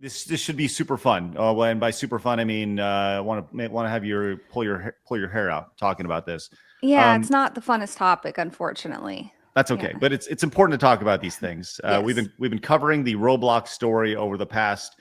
This should be super fun. Well, and by super fun, I mean want to have you pull your hair out talking about this. Yeah, it's Um, not the funnest topic, unfortunately. that's Yeah. okay, but it's important to talk about these things. Yes. We've been covering the Roblox story over the past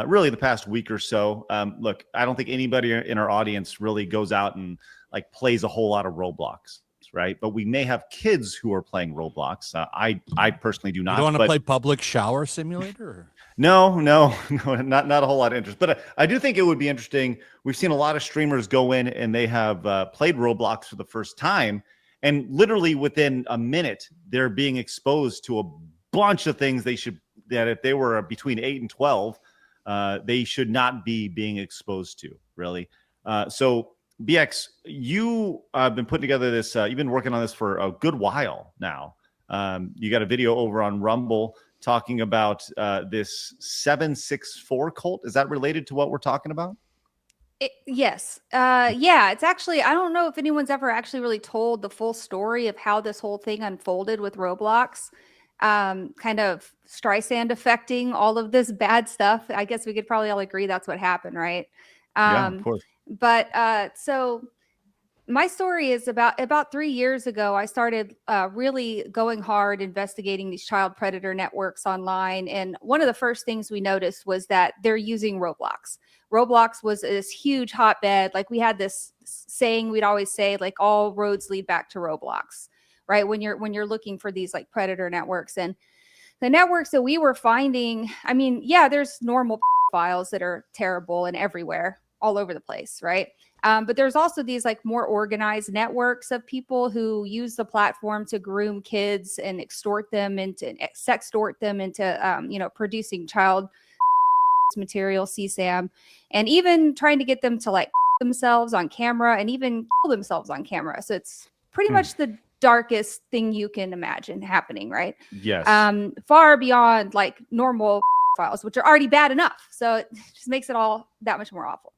really the past week or so. Look, I don't think anybody in our audience really goes out and like plays a whole lot of Roblox, right? But we may have kids who are playing Roblox. I personally do You don't not, want to but play Public Shower Simulator? Or? no, no, no, not a whole lot of interest. But I do think it would be interesting. We've seen a lot of streamers go in and they have played Roblox for the first time, and literally within a minute, they're being exposed to a bunch of things that if they were between 8 and 12, they should not be being exposed to. Really. So BX, you have been putting together this. You've been working on this for a good while now. You got a video over on Rumble talking about this 764 cult. Is that related to what we're talking about? Yes. Yeah, it's actually, I don't know if anyone's ever actually really told the full story of how this whole thing unfolded with Roblox, kind of Streisand affecting all of this bad stuff. I guess we could probably all agree that's what happened, right? Yeah, of course. But so my story is about 3 years ago. I started really going hard investigating these child predator networks online, and one of the first things we noticed was that they're using Roblox. Roblox was this huge hotbed. Like, we had this saying we'd always say, like, all roads lead back to Roblox, right? When you're looking for these like predator networks, and the networks that we were finding, I mean, yeah, there's normal files that are terrible and everywhere, all over the place, right? But there's also these like more organized networks of people who use the platform to groom kids and extort them into producing child material, CSAM, and even trying to get them to like themselves on camera and even kill themselves on camera. So it's pretty much the darkest thing you can imagine happening, right? Yes. Far beyond like normal files, which are already bad enough. So it just makes it all that much more awful.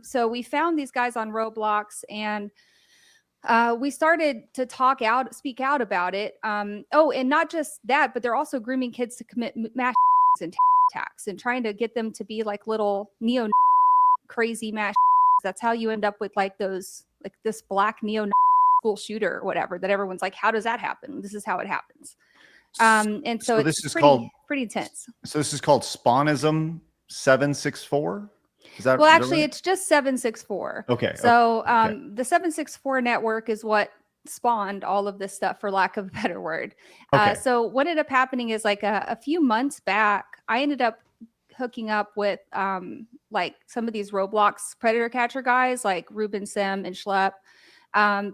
So we found these guys on Roblox, and we started to speak out about it. And not just that, but they're also grooming kids to commit mass and attacks and trying to get them to be like little neo crazy mass. That's how you end up with like those, like this black neo school shooter or whatever, that everyone's like, how does that happen? This is how it happens. And so this it's is pretty intense. So this is called Spawnism 764. Is that well? Actually, it's just 764. Okay. So the 764 network is what spawned all of this stuff, for lack of a better word. Okay. So what ended up happening is like a few months back, I ended up hooking up with like some of these Roblox predator catcher guys like Ruben Sim and Schlepp,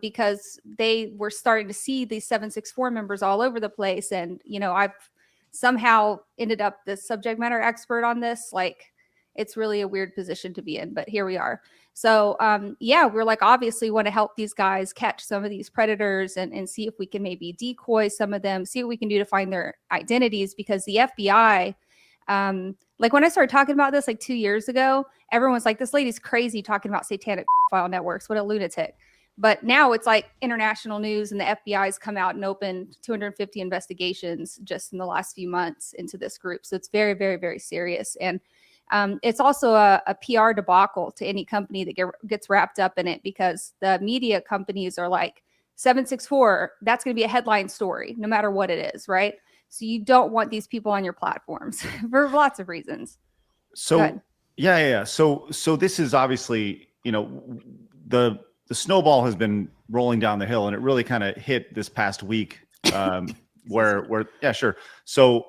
because they were starting to see these 764 members all over the place. And, you know, I've somehow ended up the subject matter expert on this. Like, it's really a weird position to be in, but here we are. So we're like, obviously want to help these guys catch some of these predators and see if we can maybe decoy some of them, see what we can do to find their identities, because the FBI, like when I started talking about this like 2 years ago, everyone was like, this lady's crazy talking about satanic file networks. What a lunatic. But now it's like international news, and the FBI's come out and opened 250 investigations just in the last few months into this group. So it's very, very, very serious. And it's also a PR debacle to any company that gets wrapped up in it, because the media companies are like, 764, that's going to be a headline story, no matter what it is, right? So you don't want these people on your platforms for lots of reasons. So yeah. So this is obviously, you know, the snowball has been rolling down the hill, and it really kind of hit this past week, where yeah, sure. So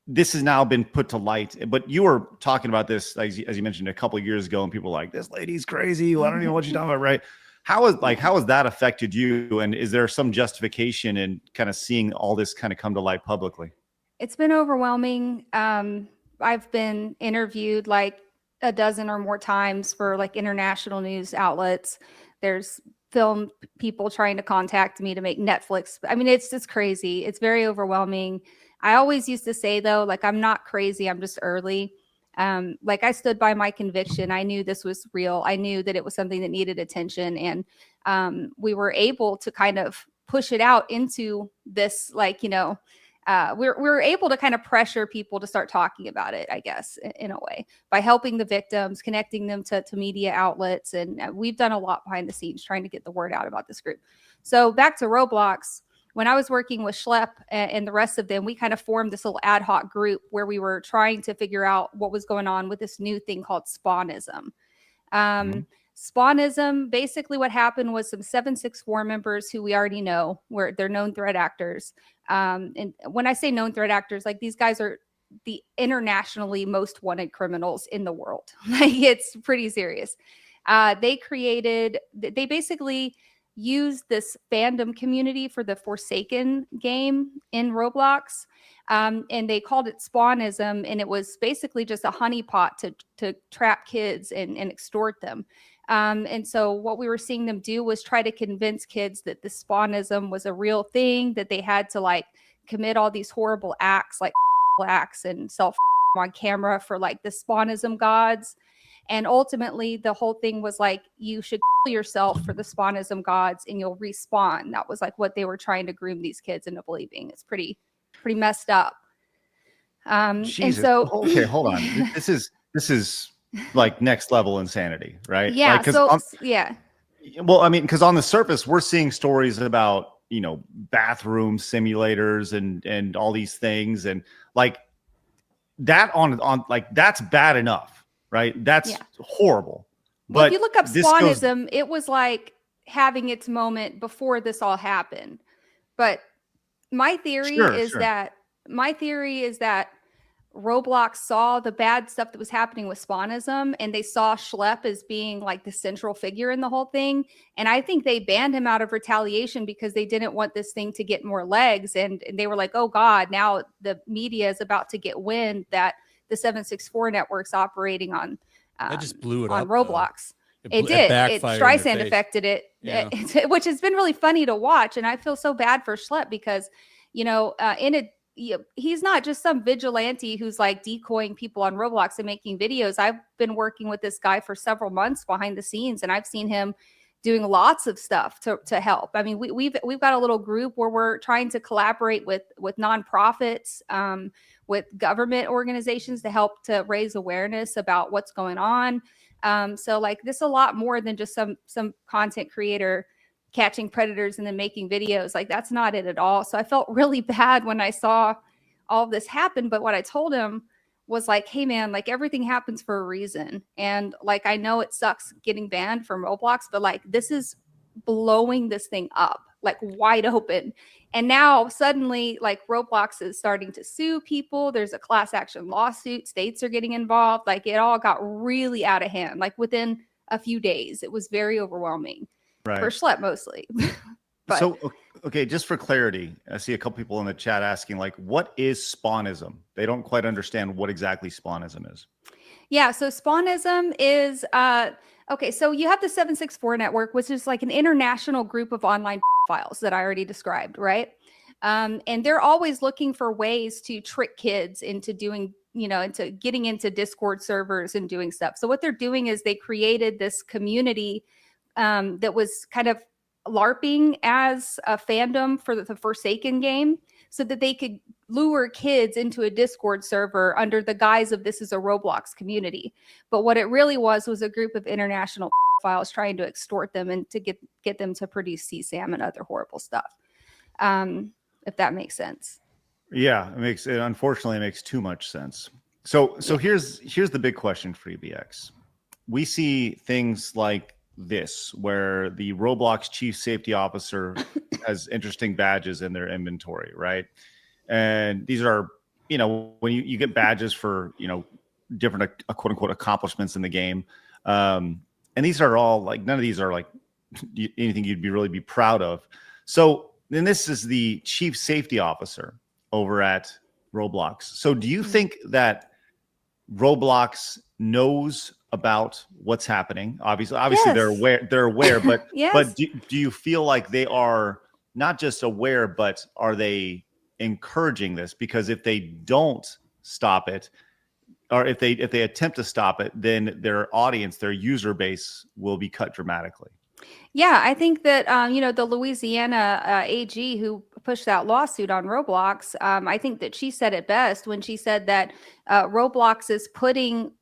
this has now been put to light, but you were talking about this, as you mentioned, a couple of years ago, and people were like, this lady's crazy. Well, I don't even know what she's talking about, right? How has that affected you? And is there some justification in kind of seeing all this kind of come to light publicly? It's been overwhelming. I've been interviewed like a dozen or more times for like international news outlets. There's film people trying to contact me to make Netflix. I mean, it's just crazy. It's very overwhelming. I always used to say, though, like, I'm not crazy. I'm just early. Like, I stood by my conviction. I knew this was real. I knew that it was something that needed attention. And we were able to kind of push it out into this, like, you know, we're able to kind of pressure people to start talking about it, I guess, in a way, by helping the victims, connecting them to media outlets. And we've done a lot behind the scenes trying to get the word out about this group. So back to Roblox, when I was working with Schlepp and the rest of them, we kind of formed this little ad hoc group where we were trying to figure out what was going on with this new thing called Spawnism. Spawnism, basically what happened was some 764 members who we already know, where they're known threat actors. And when I say known threat actors, like these guys are the internationally most wanted criminals in the world. Like it's pretty serious. They basically used this fandom community for the Forsaken game in Roblox. And they called it Spawnism. And it was basically just a honeypot to trap kids and extort them. And so what we were seeing them do was try to convince kids that the Spawnism was a real thing, that they had to like commit all these horrible acts, like acts and self on camera for like the Spawnism gods. And ultimately the whole thing was like, you should kill yourself for the Spawnism gods and you'll respawn. That was like what they were trying to groom these kids into believing. It's pretty messed up. Jesus. And so, okay, hold on. This is like next level insanity, right? Yeah. Like, yeah. Well, I mean, because on the surface, we're seeing stories about, bathroom simulators and all these things. And like that on like, that's bad enough, right? That's horrible. Well, But if you look up Spawnism, it was like having its moment before this all happened. But my theory is that Roblox saw the bad stuff that was happening with Spawnism, and they saw Schlepp as being like the central figure in the whole thing. And I think they banned him out of retaliation because they didn't want this thing to get more legs. And they were like, oh God, now the media is about to get wind that the 764 network's operating on That just blew it on up, Roblox. It did. backfired in their Streisand face. affected it, Yeah. which has been really funny to watch. And I feel so bad for Schlepp because, he's not just some vigilante who's like decoying people on Roblox and making videos. I've been working with this guy for several months behind the scenes, and I've seen him doing lots of stuff to help. I mean, we've got a little group where we're trying to collaborate with nonprofits, with government organizations to help to raise awareness about what's going on. So like this a lot more than just some content creator catching predators and then making videos. Like that's not it at all. So I felt really bad when I saw all of this happen. But what I told him was like, hey man, like everything happens for a reason. And like, I know it sucks getting banned from Roblox, but like this is blowing this thing up like wide open. And now suddenly like Roblox is starting to sue people. There's a class action lawsuit. States are getting involved. Like it all got really out of hand. Like within a few days, it was very overwhelming. Right. For Schlepp mostly. But, so, okay, just for clarity, I see a couple people in the chat asking, like, what is Spawnism? They don't quite understand what exactly Spawnism is. Yeah, so Spawnism is, okay, so you have the 764 network, which is like an international group of online files that I already described, right? And they're always looking for ways to trick kids into doing, into getting into Discord servers and doing stuff. So what they're doing is they created this community that was kind of LARPing as a fandom for the Forsaken game so that they could lure kids into a Discord server under the guise of this is a Roblox community. But what it really was a group of international files trying to extort them and to get them to produce CSAM and other horrible stuff. If that makes sense. Yeah, it unfortunately makes too much sense. So here's the big question for EBX. We see things like this where the Roblox chief safety officer has interesting badges in their inventory, right? And these are, when you get badges for, different quote unquote accomplishments in the game. And these are all like, none of these are like anything you'd really be proud of. So then this is the chief safety officer over at Roblox. So do you think that Roblox knows about what's happening? Obviously yes. they're aware, but yes. But do you feel like they are not just aware, but are they encouraging this? Because if they don't stop it, or if they attempt to stop it, then their audience, their user base will be cut dramatically. Yeah, I think that the Louisiana AG who pushed that lawsuit on Roblox, I think that she said it best when she said that Roblox is putting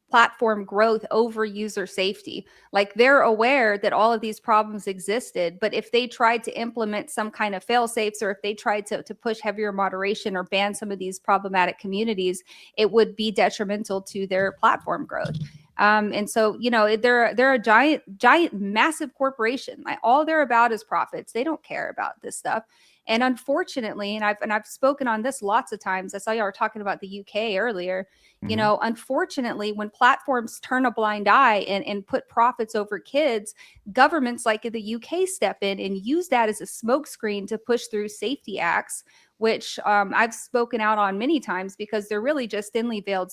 platform growth over user safety. Like they're aware that all of these problems existed, but if they tried to implement some kind of fail safes, or if they tried to push heavier moderation or ban some of these problematic communities, it would be detrimental to their platform growth. And so, they're a giant, massive corporation. Like all they're about is profits. They don't care about this stuff. And unfortunately, and I've spoken on this lots of times. I saw y'all were talking about the UK earlier. Unfortunately, when platforms turn a blind eye and put profits over kids, governments like in the UK step in and use that as a smokescreen to push through safety acts, which I've spoken out on many times because they're really just thinly veiled,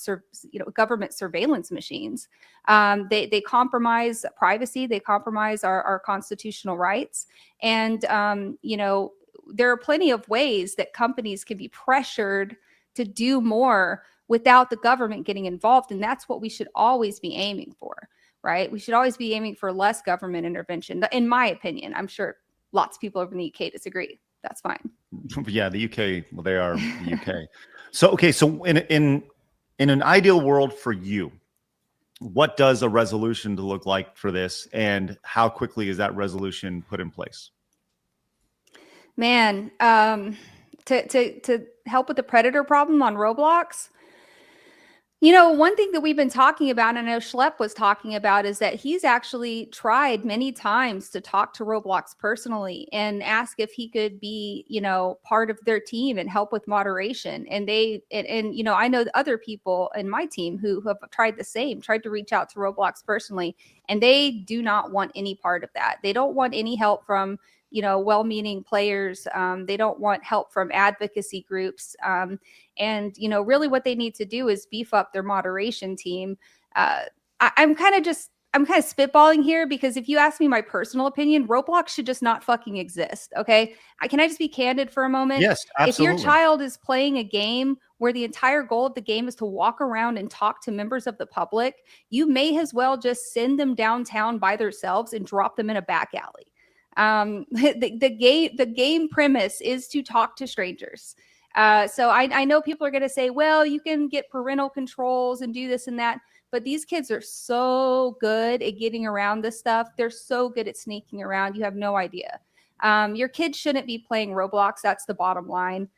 government surveillance machines. They compromise privacy, they compromise our constitutional rights, and there are plenty of ways that companies can be pressured to do more without the government getting involved, and that's what we should always be aiming for, right? We should always be aiming for less government intervention, in my opinion. I'm sure lots of people over in the UK disagree. That's fine. Yeah, the UK, well, they are the UK. So, okay, so in an ideal world for you, what does a resolution to look like for this, and how quickly is that resolution put in place? Man, to help with the predator problem on Roblox, one thing that we've been talking about, and I know Schlepp was talking about, is that he's actually tried many times to talk to Roblox personally and ask if he could be, part of their team and help with moderation. And I know other people in my team who have tried the same, tried to reach out to Roblox personally, and they do not want any part of that. They don't want any help from well-meaning players. They don't want help from advocacy groups. And really what they need to do is beef up their moderation team. I'm kind of spitballing here because if you ask me my personal opinion, Roblox should just not fucking exist. Okay. Can I just be candid for a moment? Yes, absolutely. If your child is playing a game where the entire goal of the game is to walk around and talk to members of the public, you may as well just send them downtown by themselves and drop them in a back alley. The game premise is to talk to strangers. So I know people are going to say, well, you can get parental controls and do this and that, but these kids are so good at getting around this stuff. They're so good at sneaking around. You have no idea. Your kids shouldn't be playing Roblox. That's the bottom line.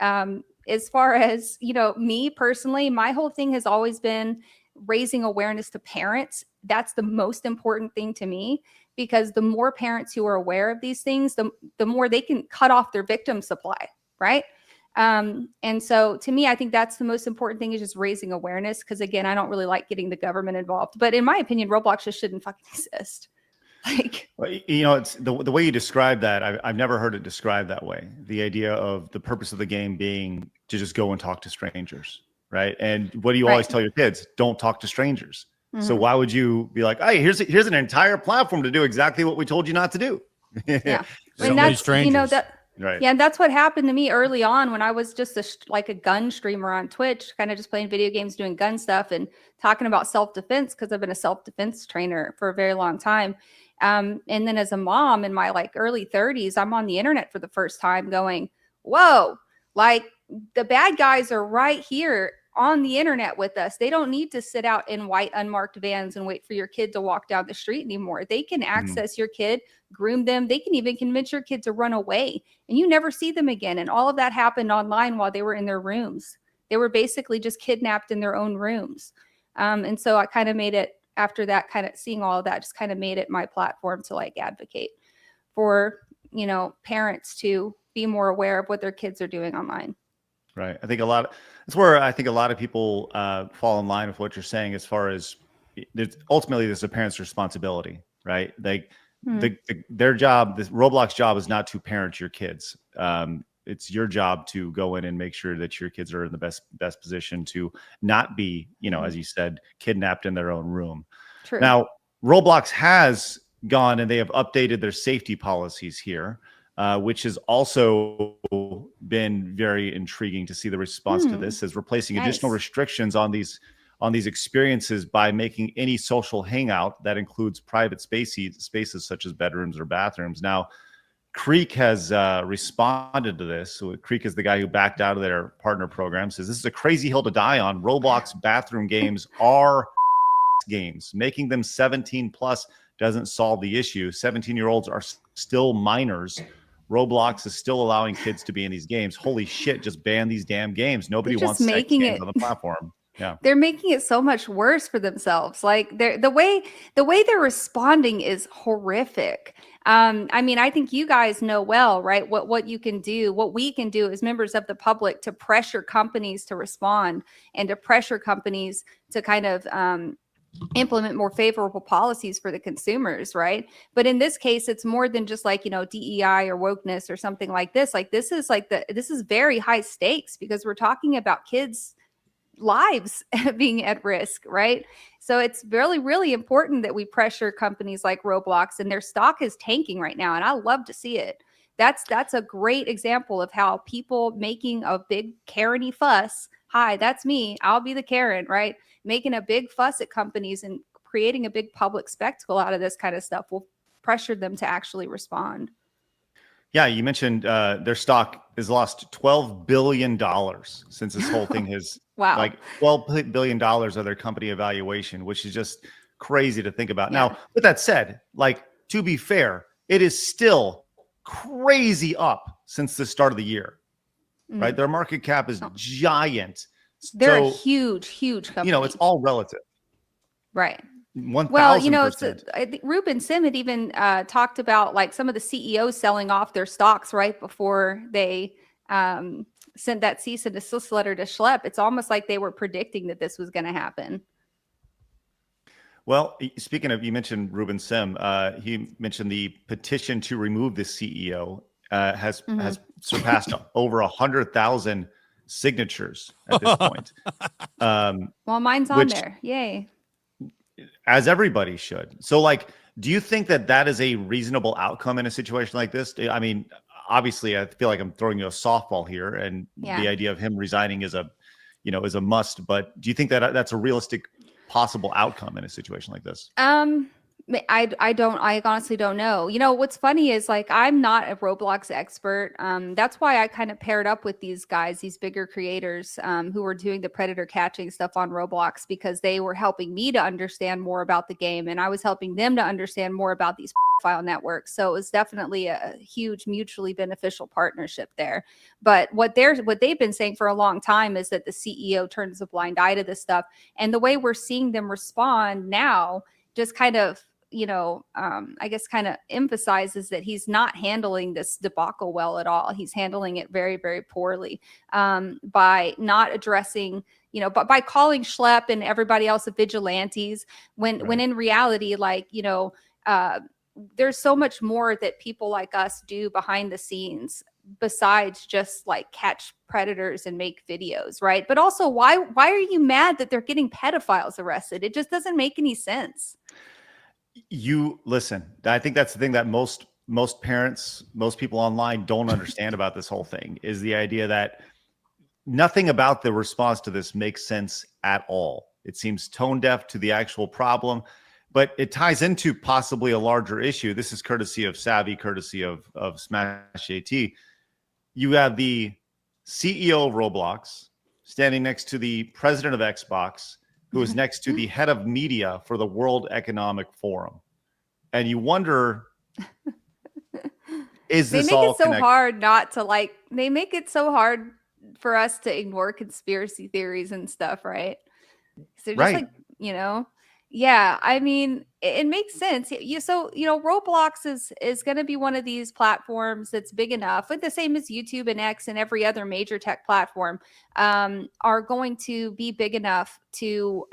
As far as, me personally, my whole thing has always been raising awareness to parents. That's the most important thing to me, because the more parents who are aware of these things, the more they can cut off their victim supply, right? And so to me, I think that's the most important thing, is just raising awareness. Because again, I don't really like getting the government involved, but in my opinion, Roblox just shouldn't fucking exist. Like, it's the way you describe that. I've never heard it described that way. The idea of the purpose of the game being to just go and talk to strangers, right? And what do you always tell your kids? Don't talk to strangers. Mm-hmm. So why would you be like, hey, here's an entire platform to do exactly what we told you not to do? Yeah, and that's strangers. Right. Yeah, and that's what happened to me early on when I was just a gun streamer on Twitch, kind of just playing video games, doing gun stuff, and talking about self-defense, because I've been a self-defense trainer for a very long time. And then as a mom in my early 30s, I'm on the internet for the first time going, whoa, the bad guys are right here on the internet with us. They don't need to sit out in white unmarked vans and wait for your kid to walk down the street anymore. They can access your kid, groom them. They can even convince your kid to run away, and you never see them again. And all of that happened online while they were in their rooms. They were basically just kidnapped in their own rooms. And so I kind of made it, after that, kind of seeing all of that, just kind of made it my platform to advocate for, parents to be more aware of what their kids are doing online. Right. That's where I think a lot of people fall in line with what you're saying, as far as ultimately there's a parent's responsibility, right? Their job, this Roblox job, is not to parent your kids. It's your job to go in and make sure that your kids are in the best position to not be, as you said, kidnapped in their own room. True. Now, Roblox has gone and they have updated their safety policies here, which has also been very intriguing to see the response to this, as replacing additional restrictions on these on these experiences by making any social hangout that includes private spaces such as bedrooms or bathrooms. Now, Creek has responded to this. So Creek is the guy who backed out of their partner program, says this is a crazy hill to die on. Roblox bathroom games are games. Making them 17 plus doesn't solve the issue. 17-year-olds are still minors. Roblox is still allowing kids to be in these games. Holy shit, just ban these damn games. Nobody wants sex games on the platform. Yeah. They're making it so much worse for themselves. Like the way they're responding is horrific. I mean, I think you guys know well, right? What you can do, what we can do as members of the public to pressure companies to respond and to pressure companies to kind of implement more favorable policies for the consumers, right? But in this case, it's more than just like, DEI or wokeness or something like this. Like this is very high stakes because we're talking about kids' lives being at risk, right? So it's really, really important that we pressure companies like Roblox, and their stock is tanking right now. And I love to see it. That's a great example of how people making a big Karen-y fuss. Hi, that's me. I'll be the Karen, right? Making a big fuss at companies and creating a big public spectacle out of this kind of stuff will pressure them to actually respond. Yeah, you mentioned their stock has lost $12 billion since this whole thing has Wow. like $12 billion of their company evaluation, which is just crazy to think about. Yeah. Now, with that said, like, to be fair, it is still crazy up since the start of the year, right? Their market cap is giant. They're a So, huge company. it's all relative. Right. 1,000%. Well, I think Ruben Sim had even talked about like some of the CEOs selling off their stocks right before they sent that cease and desist letter to Schlepp. It's almost like they were predicting that this was going to happen. Well, speaking of, you mentioned Ruben Sim. He mentioned the petition to remove the CEO has surpassed over 100,000 signatures at this point. Well, mine's on there. Yay. As everybody should. So, like, do you think that is a reasonable outcome in a situation like this? I mean, obviously, I feel like I'm throwing you a softball here, and the idea of him resigning is a must. But do you think that that's a realistic possible outcome in a situation like this? I honestly don't know. What's funny is like, I'm not a Roblox expert. That's why I kind of paired up with these guys, these bigger creators, who were doing the predator catching stuff on Roblox, because they were helping me to understand more about the game. And I was helping them to understand more about these file networks. So it was definitely a huge mutually beneficial partnership there. But what they've been saying for a long time is that the CEO turns a blind eye to this stuff. And the way we're seeing them respond now just kind of, I guess kind of emphasizes that he's not handling this debacle well at all. He's handling it very, very poorly by not addressing, by calling Schlepp and everybody else a vigilantes when in reality, like, there's so much more that people like us do behind the scenes besides just like catch predators and make videos, right? But also, why are you mad that they're getting pedophiles arrested? It just doesn't make any sense. You listen, I think that's the thing that most parents, most people online don't understand about this whole thing, is the idea that nothing about the response to this makes sense at all. It seems tone deaf to the actual problem, but it ties into possibly a larger issue. This is courtesy of Savvy, courtesy of Smash AT. You have the CEO of Roblox standing next to the president of Xbox, who is next to the head of media for the World Economic Forum. And you wonder, is this all connected? They make it so hard for us to ignore conspiracy theories and stuff, right? So just like, yeah, I mean, it makes sense. Roblox is going to be one of these platforms that's big enough, with the same as YouTube and X and every other major tech platform, are going to be big enough to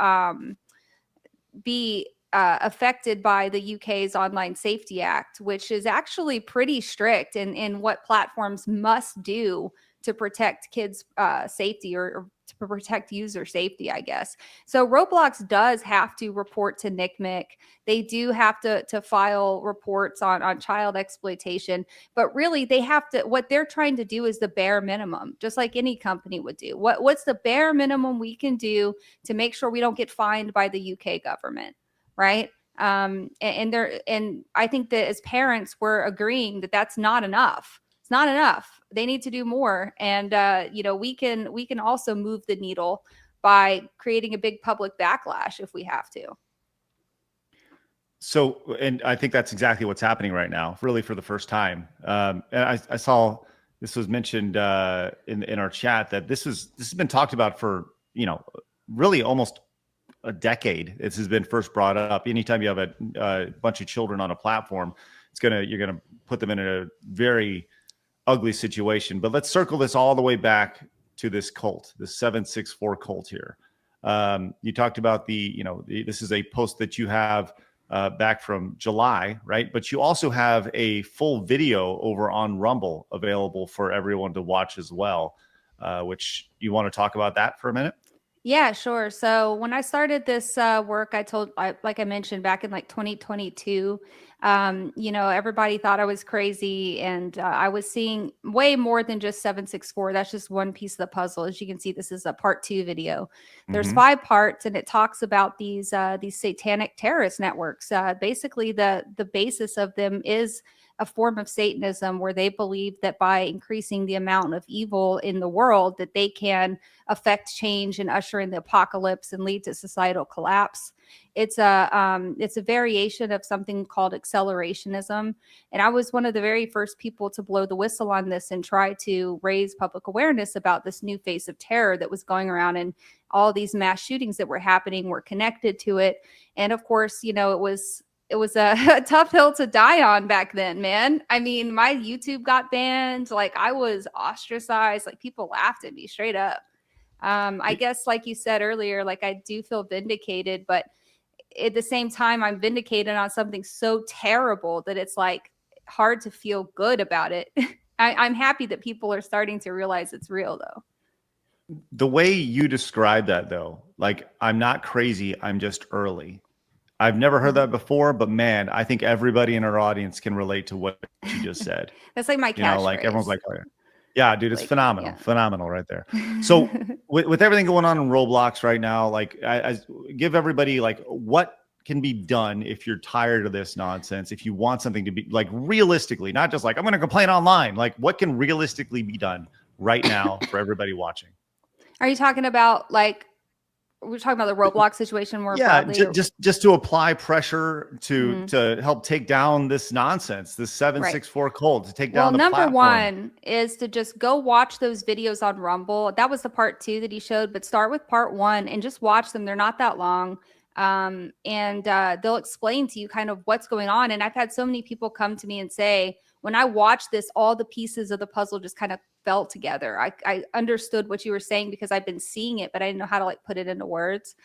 be affected by the UK's Online Safety Act, which is actually pretty strict in what platforms must do to protect kids' safety or to protect user safety, I guess. So Roblox does have to report to NCMEC. They do have to file reports on child exploitation, but really they have to, what they're trying to do is the bare minimum, just like any company would do. What's the bare minimum we can do to make sure we don't get fined by the UK government, right? And I think that as parents, we're agreeing that that's not enough. It's not enough. They need to do more. And, we can also move the needle by creating a big public backlash if we have to. So, and I think that's exactly what's happening right now, really for the first time. And I saw this was mentioned in our chat that this has been talked about for, really almost a decade. This has been first brought up. Anytime you have a bunch of children on a platform, you're gonna put them in a very ugly situation. But let's circle this all the way back to this cult, the 764 cult here. You talked about this is a post that you have back from July, right? But you also have a full video over on Rumble available for everyone to watch as well, which you want to talk about that for a minute? Yeah, sure. So when I started this work, like I mentioned, back in like 2022, everybody thought I was crazy, and I was seeing way more than just 764. That's just one piece of the puzzle. As you can see, this is a part 2 video. There's 5 parts, and it talks about these satanic terrorist networks. Basically, the basis of them is a form of Satanism, where they believe that by increasing the amount of evil in the world, that they can affect change and usher in the apocalypse and lead to societal collapse. It's a variation of something called Accelerationism, and I was one of the very first people to blow the whistle on this and try to raise public awareness about this new face of terror that was going around, and all these mass shootings that were happening were connected to it. And of course, it was a tough hill to die on back then, man. I mean, my YouTube got banned. Like, I was ostracized. Like, people laughed at me straight up. I guess, like you said earlier, like, I do feel vindicated, but at the same time, I'm vindicated on something so terrible that it's like hard to feel good about it. I'm happy that people are starting to realize it's real, though. The way you describe that, though, like, I'm not crazy, I'm just early. I've never heard that before, but man, I think everybody in our audience can relate to what you just said. That's like my catchphrase. Like, everyone's like, oh, yeah, dude, it's phenomenal. Yeah. Phenomenal right there. So with everything going on in Roblox right now, like, I give everybody, like, what can be done if you're tired of this nonsense, if you want something to be, like, realistically, not just like, I'm going to complain online, like, what can realistically be done right now for everybody watching? Are you talking about, like, we're talking about the Roblox situation more broadly? Just to apply pressure to help take down this nonsense, this 764 cult, to take down the number platform. 1 is to just go watch those videos on Rumble. That was the part 2 that he showed, but start with part 1 and just watch them. They're not that long. And they'll explain to you kind of what's going on. And I've had so many people come to me and say, when I watched this, all the pieces of the puzzle just kind of fell together. I understood what you were saying because I've been seeing it, but I didn't know how to, like, put it into words.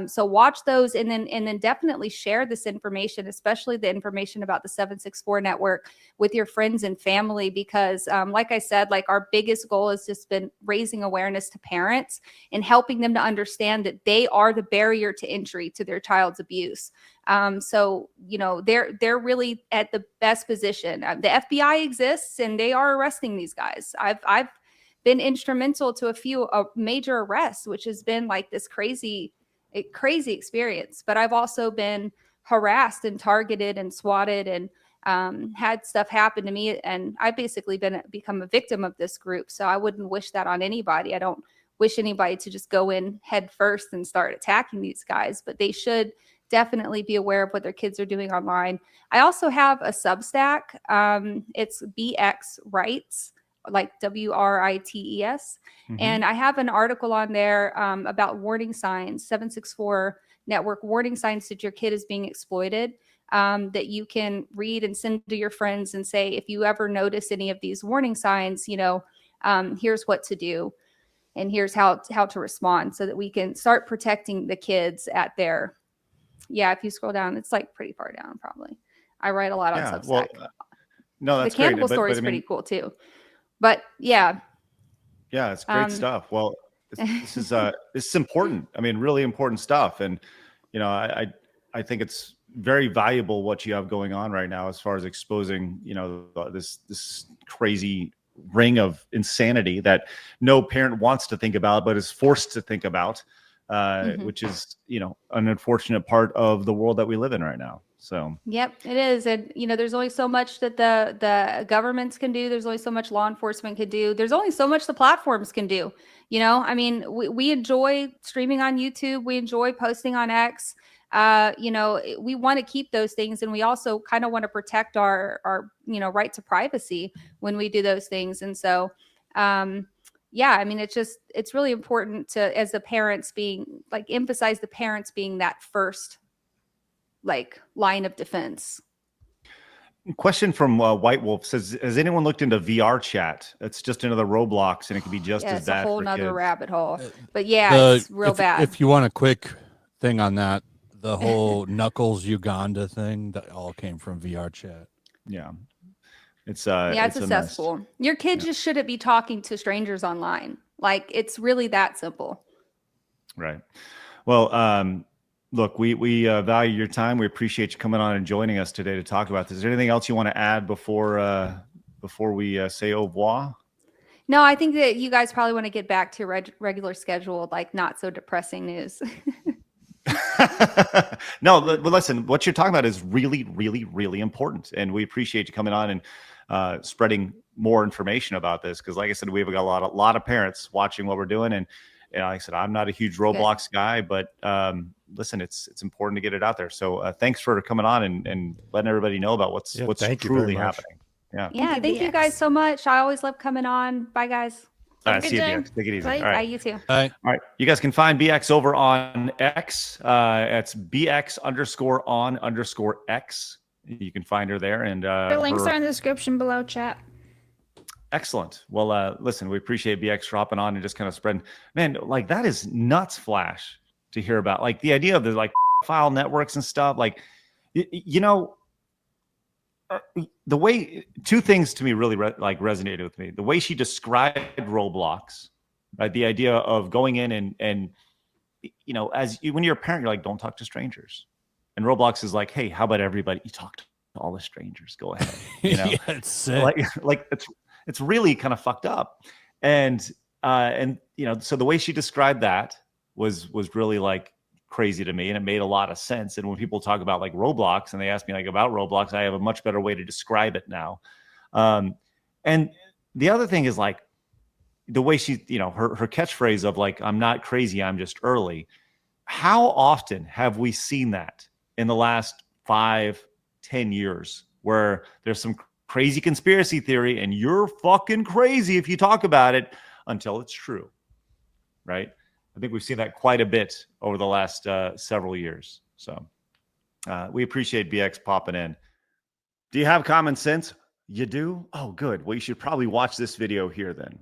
So watch those, and then definitely share this information, especially the information about the 764 network, with your friends and family, because like I said, like, our biggest goal has just been raising awareness to parents and helping them to understand that they are the barrier to entry to their child's abuse. So they're really at the best position. The FBI exists, and they are arresting these guys. I've been instrumental to a few major arrests, which has been like this crazy experience. But I've also been harassed and targeted and swatted, and had stuff happen to me, and I've basically become a victim of this group. So I wouldn't wish that on anybody. I don't wish anybody to just go in head first and start attacking these guys, but they should definitely be aware of what their kids are doing online. I also have a Substack. It's BX Rights, like WRITES. And I have an article on there about warning signs, 764 network warning signs that your kid is being exploited, that you can read and send to your friends and say, if you ever notice any of these warning signs, here's what to do, and here's how to respond, so that we can start protecting the kids at their, if you scroll down, it's like pretty far down probably. I write a lot on Substack. Well, no, that's the cannibal great. story is pretty cool too. But yeah. Yeah, it's great stuff. Well, this is important. I mean, really important stuff. And you know, I think it's very valuable what you have going on right now as far as exposing, you know, this crazy ring of insanity that no parent wants to think about, but is forced to think about, which is, you know, an unfortunate part of the world that we live in right now. So, Yep, it is. And, you know, there's only so much that the governments can do. There's only so much law enforcement can do. There's only so much the platforms can do. You know, I mean, we enjoy streaming on YouTube. We enjoy posting on X. You know, we want to keep those things. And we also kind of want to protect our, you know, right to privacy when we do those things. And so, yeah, I mean, it's really important to, as the parents being like, emphasize the parents being that first like line of defense. question from White Wolf says, has anyone looked into VR chat? It's just another Roblox, and it can be just Yeah, as it's a bad whole for nother kids. rabbit hole. But yeah, it's real bad. If you want a quick thing on that, the whole Knuckles Uganda thing, that all came from VR chat. Yeah, it's yeah, it's a mess. cesspool. Your kid just shouldn't be talking to strangers online. Like, it's really that simple. Right. Well, look, we value your time. We appreciate you coming on and joining us today to talk about this. Is there anything else you want to add before we say au revoir? No, I think that you guys probably want to get back to regular scheduled, like not so depressing news. No, but listen, what you're talking about is really, really, really important. And we appreciate you coming on and spreading more information about this. Because like I said, we've got a lot of parents watching what we're doing. And like I said, I'm not a huge Roblox guy, but listen, it's important to get it out there. So thanks for coming on and letting everybody know about what's truly happening. Yeah, thank you guys so much. I always love coming on. Bye, guys. All right, see you, BX. Take it easy. Bye. All right. Bye, you too. All right. You guys can find BX over on X. It's BX_on_X. You can find her there. And the links are in the description below, chat. Excellent. Well, listen, we appreciate BX dropping on and just kind of spreading. Man, like that is nuts flash to hear about. Like the idea of the like file networks and stuff. Like, you know, the way two things to me really resonated with me. The way she described Roblox, right? The idea of going in and you know, when you're a parent, you're like, don't talk to strangers. And Roblox is like, hey, how about everybody? You talk to all the strangers. Go ahead. You know, yeah, it's sick. like it's really kind of fucked up. And you know, so the way she described that was really like crazy to me, and it made a lot of sense. And when people talk about like Roblox and they ask me like about Roblox, I have a much better way to describe it now. And the other thing is like the way she, you know, her catchphrase of like, I'm not crazy, I'm just early. How often have we seen that in the last 5-10 years where there's some crazy conspiracy theory and you're fucking crazy if you talk about it until it's true, right? I think we've seen that quite a bit over the last several years. So we appreciate BX popping in. Do you have common sense? You do? Oh, good. Well, you should probably watch this video here then.